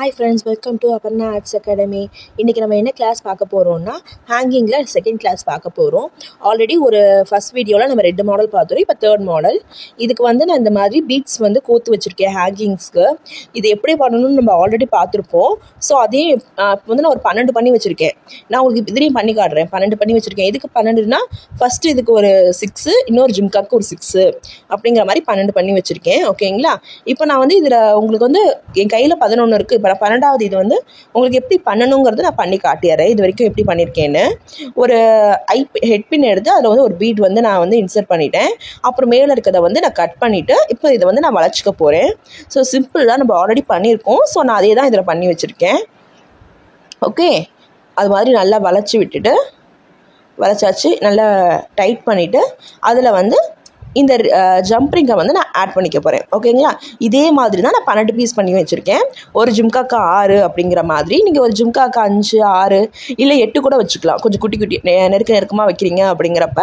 Hi friends, welcome to Aparna Arts Academy. இன்னைக்கு நம்ம என்ன கிளாஸ் பார்க்க போறோம்னா ஹேங்கிங்ல செகண்ட் கிளாஸ் பார்க்க போறோம். ஆல்ரெடி ஒரு ஃபர்ஸ்ட் வீடியோல நம்ம ரெண்டு மாடல் பார்த்தோம். இப்போ தேர்ட் மாடல். இதுக்கு வந்து நான் இந்த மாதிரி பீட்ஸ் வந்து கோத்து வச்சிருக்கேன் ஹேங்கிங்ஸ்க்கு. இது எப்படி பண்ணணும்னு நம்ம ஆல்ரெடி பார்த்துருப்போம். ஸோ அதே வந்து நான் ஒரு 12 பண்ணி வச்சிருக்கேன். நான் உங்களுக்கு இதுலையும் பண்ணி காட்டுறேன். 12 பண்ணி வச்சிருக்கேன். எதுக்கு 12னா ஃபர்ஸ்ட் இதுக்கு ஒரு 6, இன்னொரு ஜிம்காக்கு ஒரு 6 அப்படிங்கிற மாதிரி 12 பண்ணி வச்சிருக்கேன். ஓகேங்களா? இப்போ நான் வந்து இதில் உங்களுக்கு வந்து என் கையில் 11 இருக்குது. இப்போ 12வது இது வந்து உங்களுக்கு எப்படி பண்ணணுங்கிறது நான் பண்ணி காட்டிடுறேன். இது வரைக்கும் எப்படி பண்ணியிருக்கேன்னு. ஒரு ஹெட் பின் எடுத்து அதில் வந்து ஒரு பீட் வந்து நான் வந்து இன்சர்ட் பண்ணிட்டேன். அப்புறம் மேலே இருக்கிறத வந்து நான் கட் பண்ணிவிட்டு இப்போ இதை வந்து நான் வளைச்சிக்க போகிறேன். ஸோ சிம்பிள் தான், நம்ம ஆல்ரெடி பண்ணியிருக்கோம். ஸோ நான் அதே தான் இதில் பண்ணி வச்சுருக்கேன். ஓகே, அது மாதிரி நல்லா வளைச்சாச்சு. நல்லா டைட் பண்ணிவிட்டு அதில் வந்து இந்த ஜம்ப்ரிங்கை வந்து நான் ஆட் பண்ணிக்க போகிறேன். ஓகேங்களா? இதே மாதிரி தான் நான் 12 பீஸ் பண்ணி வச்சுருக்கேன். ஒரு ஜிம்காக்கா 6 அப்படிங்கிற மாதிரி. நீங்கள் ஒரு ஜிம்காக்கா 5, 6 இல்லை 8 கூட வச்சுக்கலாம். கொஞ்சம் குட்டி நெருக்கமாக வைக்கிறீங்க அப்படிங்கிறப்ப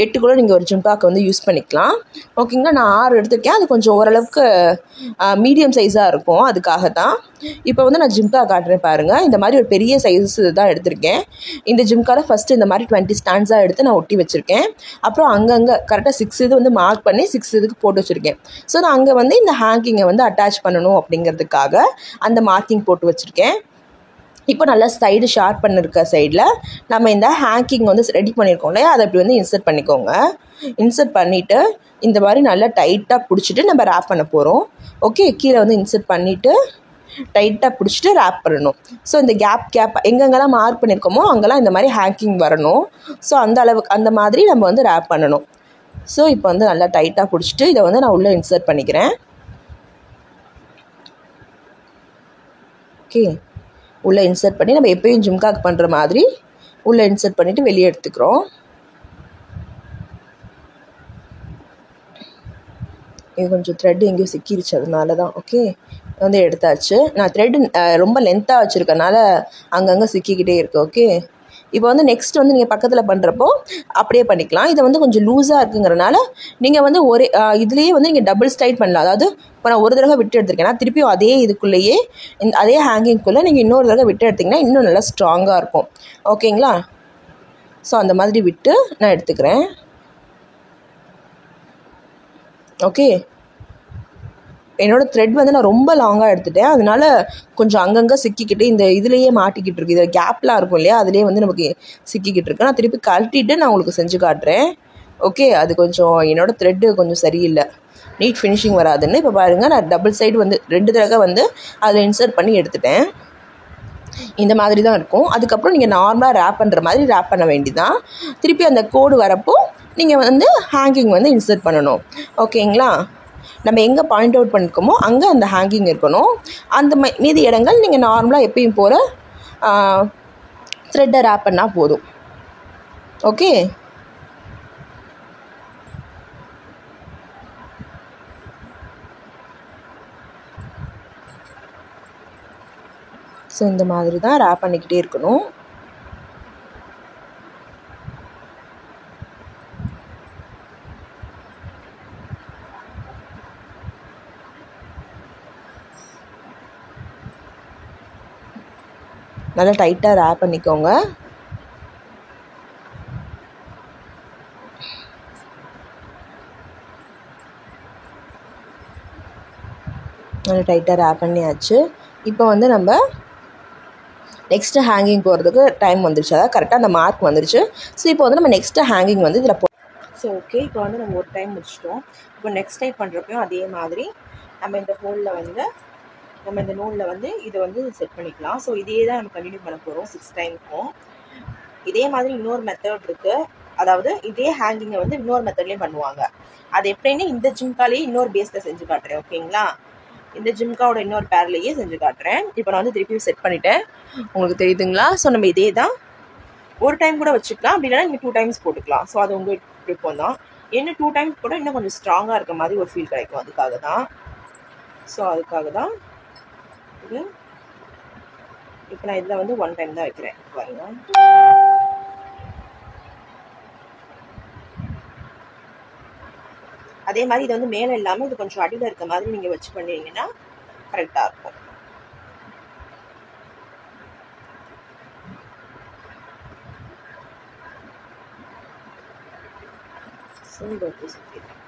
8 கூட நீங்கள் ஒரு ஜிம்காக்கை வந்து யூஸ் பண்ணிக்கலாம். ஓகேங்களா? நான் 6 எடுத்திருக்கேன். அது கொஞ்சம் ஓரளவுக்கு மீடியம் சைஸாக இருக்கும். அதுக்காக தான் இப்போ வந்து நான் ஜிம்கா காட்டுறேன் பாருங்கள். இந்த மாதிரி ஒரு பெரிய சைஸ் தான் எடுத்திருக்கேன். இந்த ஜிம்காவில் ஃபஸ்ட்டு இந்த மாதிரி 20 ஸ்டாண்ட்ஸாக எடுத்து நான் ஒட்டி வச்சுருக்கேன். அப்புறம் அங்கங்கே கரெக்டாக 6 இது வந்து மார்க் பண்ணி 6 இதுக்கு போட்டு வச்சுருக்கேன். ஸோ நான் அங்கே வந்து இந்த ஹேங்கிங்கை வந்து அட்டாச் பண்ணணும் அப்படிங்கிறதுக்காக அந்த மார்க்கிங் போட்டு வச்சுருக்கேன். இப்போ நல்லா சைடு ஷார்ப் பண்ணிருக்க சைடில் நம்ம இந்த ஹேங்கிங் வந்து ரெடி பண்ணியிருக்கோம் இல்லையா, அதை அப்படி வந்து இன்சர்ட் பண்ணிக்கோங்க. இன்சர்ட் பண்ணிவிட்டு இந்த மாதிரி நல்லா டைட்டாக பிடிச்சிட்டு நம்ம ரேப் பண்ண போகிறோம். ஓகே, கீழே வந்து இன்சர்ட் பண்ணிவிட்டு டைட்டாக பிடிச்சிட்டு ரேப் பண்ணணும். ஸோ இந்த கேப் எங்கெங்கெல்லாம் மார்க் பண்ணியிருக்கோமோ அங்கெல்லாம் இந்த மாதிரி ஹேங்கிங் வரணும். ஸோ அந்த அளவுக்கு அந்த மாதிரி நம்ம வந்து ரேப் பண்ணணும். ஸோ இப்போ வந்து நல்லா டைட்டாக பிடிச்சிட்டு இதை வந்து நான் உள்ளே இன்சர்ட் பண்ணிக்கிறேன். ஓகே, உள்ளே இன்சர்ட் பண்ணி நம்ம எப்பயும் ஜிம்காக் பண்ணுற மாதிரி உள்ளே இன்சர்ட் பண்ணிவிட்டு வெளியே எடுத்துக்கிறோம். இது கொஞ்சம் த்ரெட் எங்கேயும் சிக்கிருச்சு, அதனால தான். ஓகே, வந்து எடுத்தாச்சு. நான் த்ரெட் ரொம்ப லென்த்தாக வச்சுருக்கனால அங்கங்கே சிக்கிக்கிட்டே இருக்குது. ஓகே, இப்போ வந்து நெக்ஸ்ட் வந்து நீங்கள் பக்கத்தில் பண்ணுறப்போ அப்படியே பண்ணிக்கலாம். இதை வந்து கொஞ்சம் லூஸாக இருக்குங்கிறனால நீங்கள் வந்து ஒரே இதுலேயே வந்து நீங்கள் டபுள் ஸ்டைட் பண்ணலாம். அதாவது இப்போ நான் ஒரு தடவை விட்டு எடுத்துருக்கேன்னா திருப்பியும் அதே இதுக்குள்ளேயே அதே ஹேங்கிங்குள்ளே நீங்கள் இன்னொரு தடவை விட்டு எடுத்திங்கன்னா இன்னும் நல்லா ஸ்ட்ராங்காக இருக்கும். ஓகேங்களா? ஸோ அந்த மாதிரி விட்டு நான் எடுத்துக்கிறேன். ஓகே, என்னோடய த்ரெட் வந்து நான் ரொம்ப லாங்காக எடுத்துட்டேன். அதனால கொஞ்சம் அங்கங்கே சிக்கிக்கிட்டு இந்த இதுலேயே மாட்டிக்கிட்டு இருக்குது. இதில் கேப்லாம் இருக்கும் இல்லையா, அதுலேயே வந்து நமக்கு சிக்கிக்கிட்டு இருக்கு. நான் திருப்பி கழட்டிட்டு நான் உங்களுக்கு செஞ்சு காட்டுறேன். ஓகே, அது கொஞ்சம் என்னோடய த்ரெட்டு கொஞ்சம் சரியில்லை, நீட் ஃபினிஷிங் வராதுன்னு. இப்போ பாருங்கள், நான் டபுள் சைடு வந்து 2 தடவை வந்து அதில் இன்சர்ட் பண்ணி எடுத்துட்டேன். இந்த மாதிரி தான் இருக்கும். அதுக்கப்புறம் நீங்கள் நார்மலாக ரேப் பண்ணுற மாதிரி ரேப் பண்ண வேண்டியதான். திருப்பி அந்த கோடு வரப்போ நீங்கள் வந்து ஹேங்கிங் வந்து இன்சர்ட் பண்ணணும். ஓகேங்களா? நம்ம எங்கே பாயிண்ட் அவுட் பண்ணிருக்கோமோ அங்கே அந்த ஹேங்கிங் இருக்கணும். அந்த மீதி இடங்கள் நீங்கள் நார்மலாக எப்பயும் போகிற த்ரெட்டை ரேப் பண்ணால் போதும். ஓகே, ஸோ இந்த மாதிரி தான் ரேப் பண்ணிக்கிட்டே இருக்கணும். நல்லா டைட்டாக ரேப் பண்ணிக்கோங்க. நல்லா டைட்டாக ரேப் பண்ணியாச்சு. இப்போ வந்து நம்ம நெக்ஸ்ட்டு ஹேங்கிங் போகிறதுக்கு டைம் வந்துருச்சு. அதாவது கரெக்டாக அந்த மார்க் வந்துருச்சு. ஸோ இப்போ வந்து நம்ம நெக்ஸ்ட்டு ஹேங்கிங் வந்து இதில் ஸோ ஓகே, இப்போ வந்து நம்ம ஒரு டைம் முடிச்சிட்டோம். இப்போ நெக்ஸ்ட் டைம் பண்ணுறப்பையும் அதே மாதிரி நம்ம இந்த ஹோலில் வந்து நம்ம இந்த நூலில் வந்து இதை வந்து செட் பண்ணிக்கலாம். ஸோ இதே தான் நம்ம கண்டினியூ பண்ண போகிறோம் 6 டைமுக்கும். இதே மாதிரி இன்னொரு மெத்தட் இருக்குது. அதாவது இதே ஹேங்கிங்கை வந்து இன்னொரு மெத்தட்லேயும் பண்ணுவாங்க. அது எப்படின்னு இந்த ஜிம்காலேயே இன்னொரு பேஸில் செஞ்சு காட்டுறேன். ஓகேங்களா? இந்த ஜிம்காவோட இன்னொரு பேர்லேயே செஞ்சு காட்டுறேன். இப்போ நான் வந்து திருப்பியும் செட் பண்ணிட்டேன். உங்களுக்கு தெரியுதுங்களா? ஸோ நம்ம இதே தான் ஒரு டைம் கூட வச்சுக்கலாம். அப்படி இல்லைனா நீங்கள் 2 டைம்ஸ் போட்டுக்கலாம். ஸோ அது உங்கள் விருப்பம் தான். என்ன 2 டைம்ஸ் கூட இன்னும் கொஞ்சம் ஸ்ட்ராங்காக இருக்க மாதிரி ஒரு ஃபீல் கிடைக்கும். அதுக்காக தான். ஸோ அதுக்காக தான் இது. இப்போ நான் இதில் வந்து 1 டைம் தான் வைக்கிறேன். பாருங்க, அதே மாதிரி இது வந்து மேலே இல்லாமல் இது கொஞ்சம் அடியில் இருக்க மாதிரி நீங்கள் வச்சு பண்ணிங்கன்னா கரெக்டாக இருக்கும். ஸோ இதை வந்து சுற்றிடுறேன்.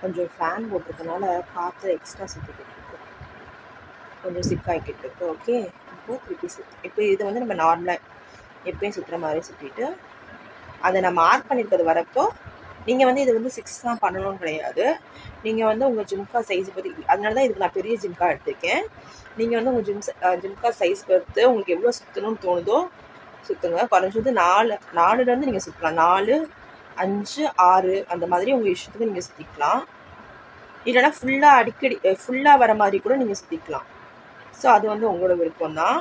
கொஞ்சம் ஃபேன் போட்டிருக்கனால காற்று எக்ஸ்ட்ரா சுற்றிக்கிட்டு இருக்கு, கொஞ்சம் சிக்காகிக்கிட்டு இருக்கு. ஓகே, இப்போது திருப்பி இப்போ இதை வந்து நம்ம நார்மலாக எப்பயும் சுற்றுற மாதிரி சுற்றிட்டு அதை நான் மார்க் பண்ணியிருக்கிறது வரப்போ நீங்கள் வந்து இதை வந்து 6 தான் பண்ணணும்னு கிடையாது. நீங்கள் வந்து உங்கள் ஜிம்கா சைஸ் பற்றி, அதனால தான் இதுக்கு நான் பெரிய ஜிம்கா எடுத்திருக்கேன். நீங்கள் வந்து உங்கள் ஜிம்கா சைஸ் பொறுத்து உங்களுக்கு எவ்வளோ சுற்றணும்னு தோணுதோ சுற்றுங்க. குறைஞ்சது 4லேருந்து நீங்கள் சுற்றலாம். 4, 5, 6 அந்த மாதிரி உங்கள் இஷ்டத்துக்கு நீங்கள் சுற்றிக்கலாம். இல்லைனா ஃபுல்லாக வர மாதிரி கூட நீங்கள் சுற்றிக்கலாம். ஸோ அது வந்து உங்களோட விருப்பம் தான்.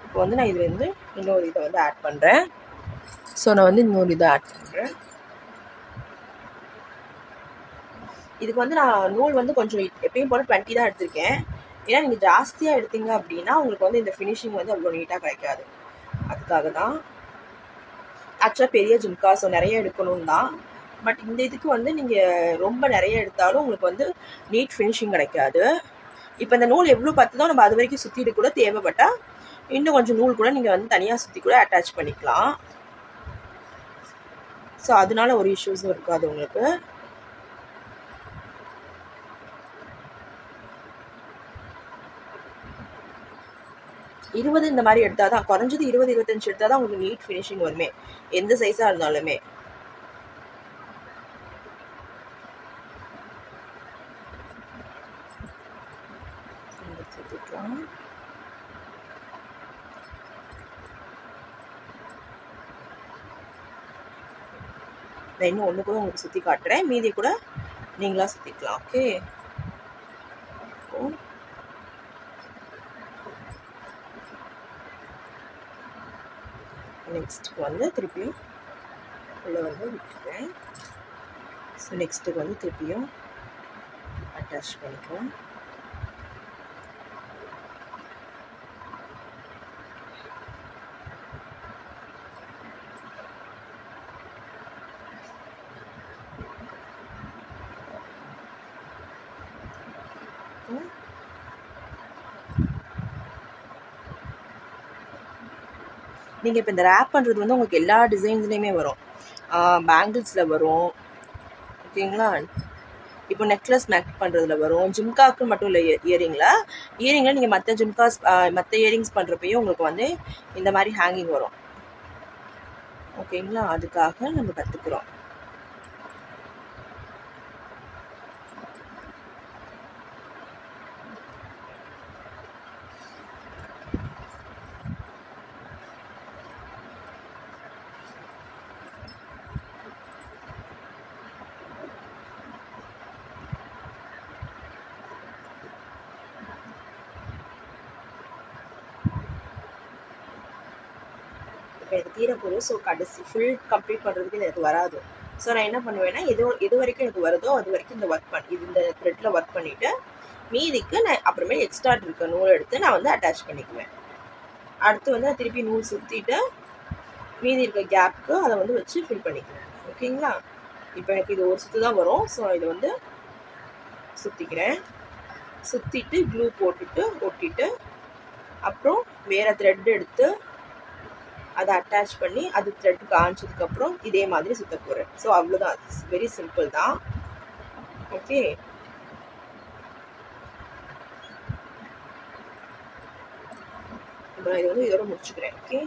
இப்போ வந்து நான் இதுலேருந்து இன்னொரு இதை வந்து ஆட் பண்ணுறேன். ஸோ நான் வந்து இன்னொரு இதை ஆட் பண்ணுறேன். இதுக்கு வந்து நான் நூல் வந்து கொஞ்சம் எப்பயும் போல் 20 தான் எடுத்திருக்கேன். ஏன்னா நீங்கள் ஜாஸ்தியாக எடுத்தீங்க அப்படின்னா உங்களுக்கு வந்து இந்த ஃபினிஷிங் வந்து அவ்வளோ நீட்டாக கிடைக்காது. அதுக்காக தான். ஆக்சுவலாக பெரிய ஜிம்கா ஸோ நிறைய எடுக்கணும் தான். பட் இந்த இதுக்கு வந்து நீங்கள் ரொம்ப நிறைய எடுத்தாலும் உங்களுக்கு வந்து நீட் ஃபினிஷிங் கிடைக்காது. இப்போ இந்த நூல் எவ்வளோ பத்துதோ நம்ம அது வரைக்கும் சுற்றிட்டு கூட தேவைப்பட்டால் இன்னும் கொஞ்சம் நூல் கூட நீங்கள் வந்து தனியாக சுற்றி கூட அட்டாச் பண்ணிக்கலாம். ஸோ அதனால ஒரு இஷ்யூஸும் இருக்காது உங்களுக்கு. இந்த மாதிரி எடுத்தால் தான், குறைஞ்சது 20-25 எடுத்தால் தான் உங்களுக்கு நீட் ஃபினிஷிங் வருமே, எந்த சைஸாக இருந்தாலுமே. நான் இன்னும் ஒன்று கூட உங்களுக்கு சுற்றி காட்டுறேன், மீதி கூட நீங்களா சுற்றிக்கலாம். ஓகே, நெக்ஸ்ட்டுக்கு வந்து திருப்பியும் உள்ளே வந்து விட்டுக்கிறேன். ஸோ நெக்ஸ்ட்டுக்கு வந்து திருப்பியும் அட்டாச் பண்ணிக்கிறேன். நீங்கள் இப்போ இந்த ரேப் பண்ணுறது வந்து உங்களுக்கு எல்லா டிசைன்ஸ்லேயுமே வரும். பேங்கிள்ஸில் வரும், ஓகேங்களா. இப்போ நெக்லஸ் மேக் பண்ணுறதுல வரும். ஜிம்காக்கு மட்டும் இல்லை, இயரிங்கில் நீங்கள் மற்ற ஜிம்காஸ் மற்ற இயரிங்ஸ் பண்ணுறப்பையும் உங்களுக்கு வந்து இந்த மாதிரி ஹேங்கிங் வரும். ஓகேங்களா, அதுக்காக நம்ம கற்றுக்குறோம். இப்போ எனக்கு தீரப்போகுது. ஸோ கடைசி ஃபுல் கம்ப்ளீட் பண்ணுறதுக்கு எனக்கு வராது. ஸோ நான் என்ன பண்ணுவேன்னா எது வரைக்கும் எனக்கு வருதோ அது வரைக்கும் இந்த த்ரெட்டில் ஒர்க் பண்ணிவிட்டு மீதிக்கு நான் அப்புறமே எக்ஸ்ட்ரா இருக்க நூல் எடுத்து நான் வந்து அட்டாச் பண்ணிக்குவேன். அடுத்து வந்து நான் திருப்பி நூல் சுற்றிட்டு மீதி இருக்க கேப்புக்கு அதை வந்து வச்சு ஃபில் பண்ணிக்குவேன். ஓகேங்களா, இப்போ எனக்கு இது ஒரு சுற்று தான் வரும். ஸோ இதை வந்து சுற்றிக்கிறேன். சுற்றிட்டு க்ளூ போட்டுட்டு ஒட்டிட்டு அப்புறம் வேறு த்ரெட் எடுத்து அதை அட்டாச் பண்ணி அது த்ரெட் காய்ச்சதுக்கப்புறம் இதே மாதிரி சுற்ற போகிறேன். ஸோ அவ்வளோதான், வெரி சிம்பிள் தான். ஓகே, இப்போ நான் இதை வந்து இதோட முடிச்சுக்கிறேன். ஓகே,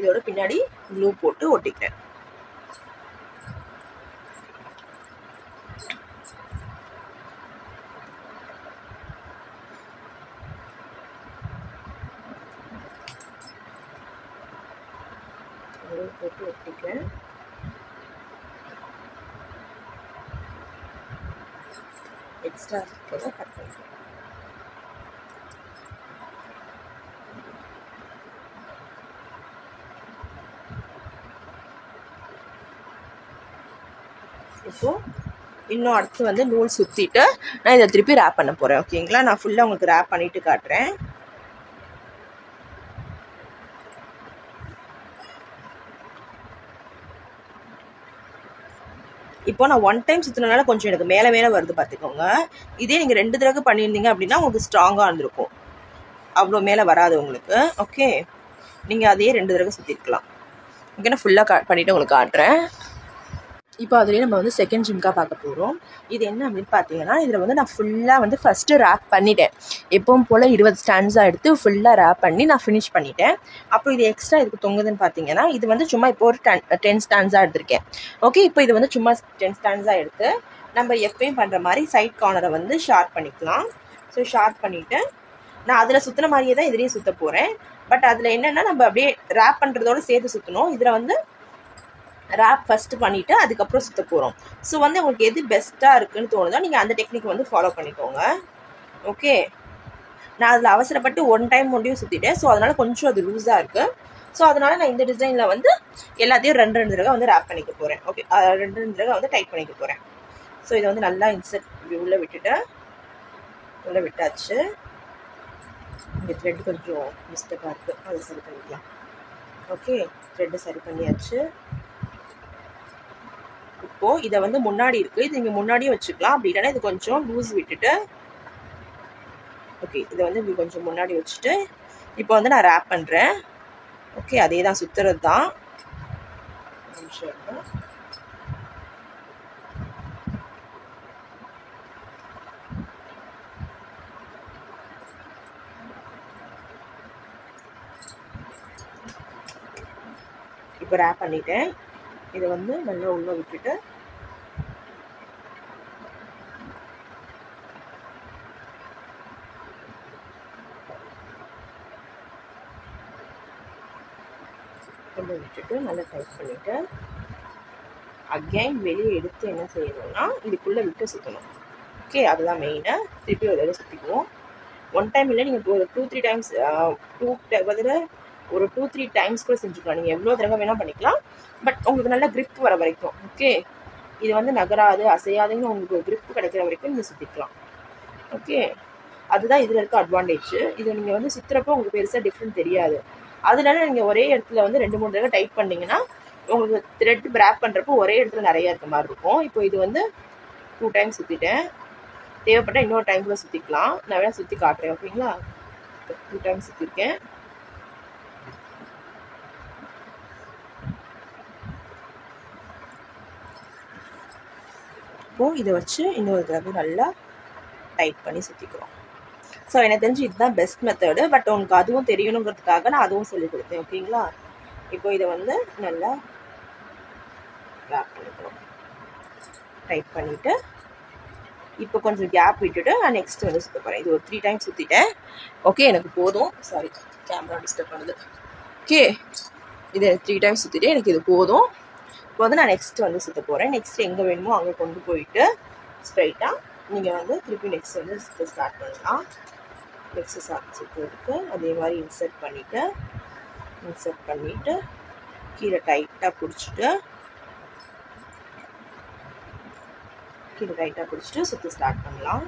இதோட பின்னாடி க்ளூ போட்டு ஒட்டிக்கிறேன். போட்டு ஒட்டிக்கிறேன். எக்ஸ்ட்ரா இருக்கிறத கட் பண்ணிக்கிறேன். இப்போ இன்னும் அடுத்து வந்து நூல் சுற்றிட்டு நான் இதை திருப்பி ரேப் பண்ண போகிறேன். ஓகேங்களா, நான் ஃபுல்லாக உங்களுக்கு ரேப் பண்ணிட்டு காட்டுறேன். இப்போ நான் 1 டைம் சுற்றினால கொஞ்சம் எனக்கு மேலே மேலே வருது பார்த்துக்கோங்க. இதே நீங்கள் 2 தடவை பண்ணியிருந்தீங்க அப்படின்னா உங்களுக்கு ஸ்ட்ராங்காக இருந்திருக்கும், அவ்வளோ மேலே வராது உங்களுக்கு. ஓகே, நீங்கள் அதே 2 தடவை சுற்றிருக்கலாம். ஓகே, நான் ஃபுல்லாக பண்ணிவிட்டு உங்களுக்கு காட்டுறேன். இப்போ அதுலேயே நம்ம வந்து செகண்ட் ஜிம்கா பார்க்க போகிறோம். இது என்ன அப்படின்னு பார்த்தீங்கன்னா, இதில் வந்து நான் ஃபுல்லாக வந்து ஃபஸ்ட்டு ரேப் பண்ணிட்டேன். எப்பவும் போல் 20 ஸ்டாண்ட்ஸாக எடுத்து ஃபுல்லாக ரேப் பண்ணி நான் ஃபினிஷ் பண்ணிட்டேன். அப்புறம் இது எக்ஸ்ட்ரா இதுக்கு தொங்குதுன்னு பார்த்தீங்கன்னா, இது வந்து சும்மா இப்போ ஒரு 10 ஸ்டாண்ட்ஸாக எடுத்திருக்கேன். ஓகே, இப்போ இது வந்து சும்மா 10 ஸ்டாண்ட்ஸாக எடுத்து நம்ம எப்பயும் பண்ணுற மாதிரி சைட் கார்னரை வந்து ஷார்ப் பண்ணிக்கலாம். ஸோ ஷார்ப் பண்ணிவிட்டு நான் அதில் சுற்றின மாதிரியே தான் இதுலேயும் சுற்ற போகிறேன். பட் அதில் என்னென்னா நம்ம அப்படியே ரேப் பண்ணுறதோடு சேர்த்து சுற்றணும். இதில் வந்து ரேப் ஃபஸ்ட்டு பண்ணிவிட்டு அதுக்கப்புறம் சுற்ற போகிறோம். ஸோ வந்து உங்களுக்கு எது பெஸ்ட்டாக இருக்குதுன்னு தோணுதோ நீங்கள் அந்த டெக்னிக் வந்து ஃபாலோ பண்ணிக்கோங்க. ஓகே, நான் அதில் அவசரப்பட்டு 1 டைம் முடியும் சுற்றிட்டேன். ஸோ அதனால் கொஞ்சம் அது லூஸாக இருக்குது. ஸோ அதனால் நான் இந்த டிசைனில் வந்து எல்லாத்தையும் 2 தடவை வந்து ரேப் பண்ணிக்க போகிறேன். ஓகே, 2 தடவை வந்து டைட் பண்ணிக்க போகிறேன். ஸோ இதை வந்து நல்லா இன்சர்ட் உள்ளே விட்டுட்டு உள்ளே விட்டாச்சு. இந்த த்ரெட் கொஞ்சம் மிஸ்டேக்காக இருக்குது, அதை சரி பண்ணிக்கலாம். ஓகே, த்ரெட்டு சரி பண்ணியாச்சு. இப்போது இதை வந்து முன்னாடி இருக்குது, இது நீங்கள் முன்னாடியே வச்சுக்கலாம். அப்படி இல்லைன்னா இது கொஞ்சம் லூஸ் விட்டுட்டு ஓகே, இதை வந்து இப்படி கொஞ்சம் முன்னாடி வச்சுட்டு இப்போ வந்து நான் ரேப் பண்ணுறேன். ஓகே, அதே தான் சுற்றுறது தான். இப்போ ரேப் பண்ணிட்டேன். இதை வந்து நல்லா உள்ள விட்டுட்டு நல்லா டைட் பண்ணிவிட்டு அகைன் வெளியே எடுத்து என்ன செய்யணும்னா இதுக்குள்ளே விட்டு சுற்றணும். ஓகே, அதுதான் மெயினாக. திருப்பி ஒரு தடவை சுற்றிக்குவோம். 1 டைம் இல்லை, நீங்கள் ஒரு 2-3 டைம்ஸ் ஒரு 2-3 டைம்ஸ் கூட செஞ்சுக்கலாம். நீங்கள் எவ்வளோ தடவை வேணால் பண்ணிக்கலாம். பட் உங்களுக்கு நல்ல கிரிப் வர வரைக்கும். ஓகே, இது வந்து நகராது அசையாதுன்னு உங்களுக்கு கிரிப் கிடைக்கிற வரைக்கும் நீங்கள் சுற்றிக்கலாம். ஓகே, அதுதான் இதில் இருக்க அட்வான்டேஜ். இது நீங்கள் வந்து சுற்றுறப்போ உங்களுக்கு பெருசாக டிஃப்ரெண்ட் தெரியாது. அதனால நீங்கள் ஒரே இடத்துல வந்து 2-3 தடவை டைட் பண்ணிங்கன்னா உங்களுக்கு த்ரெட் ரேப் பண்ணுறப்போ ஒரே இடத்துல நிறையா இருக்க மாதிரி இருக்கும். இப்போ இது வந்து 2 டைம் சுற்றிட்டேன். தேவைப்பட்டால் இன்னொரு டைம் கூட சுற்றிக்கலாம். நான் வேணால் சுற்றி காட்டுறேன். ஓகேங்களா, 2 டைம் சுற்றிருக்கேன். இப்போது இதை வச்சு இன்னொரு தடவை நல்லா டைட் பண்ணி சுற்றிக்கிறோம். ஸோ எனக்கு தெரிஞ்சு இதுதான் பெஸ்ட் மெத்தடு. பட் உங்களுக்கு அதுவும் தெரியணுங்கிறதுக்காக நான் அதுவும் சொல்லிக் கொடுத்தேன். ஓகேங்களா, இப்போ இதை வந்து நல்லா ரேப் பண்ணிக்கிறோம். டைட் பண்ணிவிட்டு இப்போ கொஞ்சம் கேப் விட்டுட்டு நான் நெக்ஸ்ட் வந்து சுற்ற போகிறேன். இது ஒரு 3 டைம் சுற்றிட்டேன். ஓகே, எனக்கு போதும். சாரி, கேமரா டிஸ்டர்ப் பண்ணுது. ஓகே, இது 3 டைம் சுற்றிட்டு எனக்கு இது போதும். இப்போ வந்து நான் நெக்ஸ்ட் வந்து சுற்ற போகிறேன். நெக்ஸ்ட் எங்கே வேணுமோ அங்கே கொண்டு போயிட்டு ஸ்ட்ரைட்டாக நீங்கள் வந்து திருப்பி நெக்ஸ்ட் வந்து சுற்ற ஸ்டார்ட் பண்ணலாம். நெக்ஸ்ட் சுற்றுறதுக்கு அதே மாதிரி இன்சர்ட் பண்ணிவிட்டு கீழே டைட்டாக பிடிச்சிட்டு சுற்ற ஸ்டார்ட் பண்ணலாம்.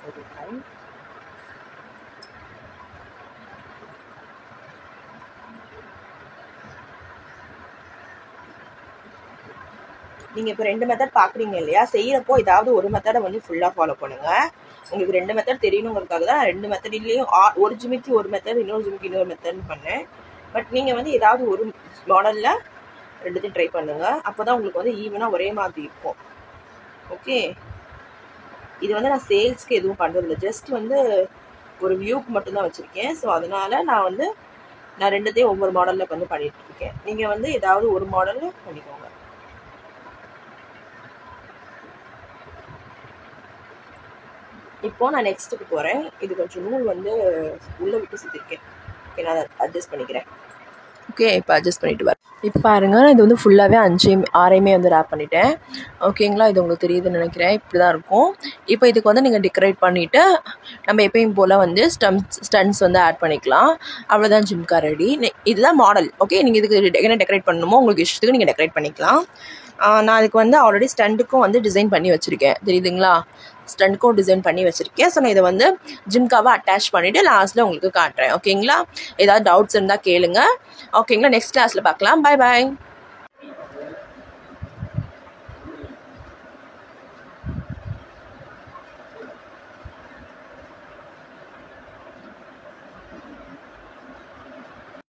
ஒரு டைம் நீங்கள் இப்போ 2 மெத்தட் பார்க்குறீங்க இல்லையா, செய்கிறப்போ ஏதாவது ஒரு மெத்தடை வந்து ஃபுல்லாக ஃபாலோ பண்ணுங்கள். உங்களுக்கு 2 மெத்தட் தெரியணுங்கிறதுக்காக தான் 2 மெத்தட்லேயும் ஒரு ஜிம்மிக்கு ஒரு மெத்தட், இன்னொரு ஜிம்மிக்கு இன்னொரு மெத்தட்னு பண்ணேன். பட் நீங்கள் வந்து ஏதாவது ஒரு மாடலில் 2த்தையும் ட்ரை பண்ணுங்கள். அப்போ தான் உங்களுக்கு வந்து ஈவனாக ஒரே மாதிரி இருக்கும். ஓகே, இது வந்து நான் சேல்ஸ்க்கு எதுவும் பண்ணுறதில்ல, ஜஸ்ட் வந்து ஒரு வியூக்கு மட்டும்தான் வச்சுருக்கேன். ஸோ அதனால் நான் 2த்தையும் ஒவ்வொரு மாடலில் வந்து பண்ணிகிட்ருக்கேன். நீங்கள் வந்து ஏதாவது ஒரு மாடலில் பண்ணிக்கோங்க. இப்போது நான் நெக்ஸ்ட்டுக்கு போகிறேன். இது கொஞ்சம் நூல் வந்து உள்ளே விட்டு சுற்றிருக்கேன். ஓகே, நான் அதை அட்ஜஸ்ட் பண்ணிக்கிறேன். ஓகே, இப்போ அட்ஜஸ்ட் பண்ணிவிட்டு வரேன். இப்போ பாருங்கள், இது வந்து ஃபுல்லாகவே 6 வந்து ரேப் பண்ணிட்டேன். ஓகேங்களா, இது உங்களுக்கு தெரியுதுன்னு நினைக்கிறேன். இப்படி தான் இருக்கும். இப்போ இதுக்கு வந்து நீங்கள் டெக்கரேட் பண்ணிவிட்டு நம்ம எப்பயும் போல் வந்து ஸ்டன்ஸ் வந்து ஆட் பண்ணிக்கலாம். அவ்வளோதான் ஜிம்கா ரெடி. இதுதான் மாடல். ஓகே, நீங்கள் இதுக்கு என்ன டெக்கரேட் பண்ணணுமோ உங்களுக்கு இஷ்டத்துக்கு நீங்கள் டெக்கரேட் பண்ணிக்கலாம். நான் அதுக்கு வந்து ஆல்ரெடி ஸ்டண்டுக்கும் வந்து டிசைன் பண்ணி வச்சுருக்கேன், தெரியுதுங்களா? ஸ்டண்டுக்கும் டிசைன் பண்ணி வச்சுருக்கேன். ஸோ நான் இதை வந்து ஜிம்காவை அட்டாச் பண்ணிவிட்டு லாஸ்ட்டில் உங்களுக்கு காட்டுறேன். ஓகேங்களா? ஏதாவது டவுட்ஸ் இருந்தால் கேளுங்க. ஓகேங்களா? நெக்ஸ்ட் கிளாஸில் பார்க்கலாம். Bye bye.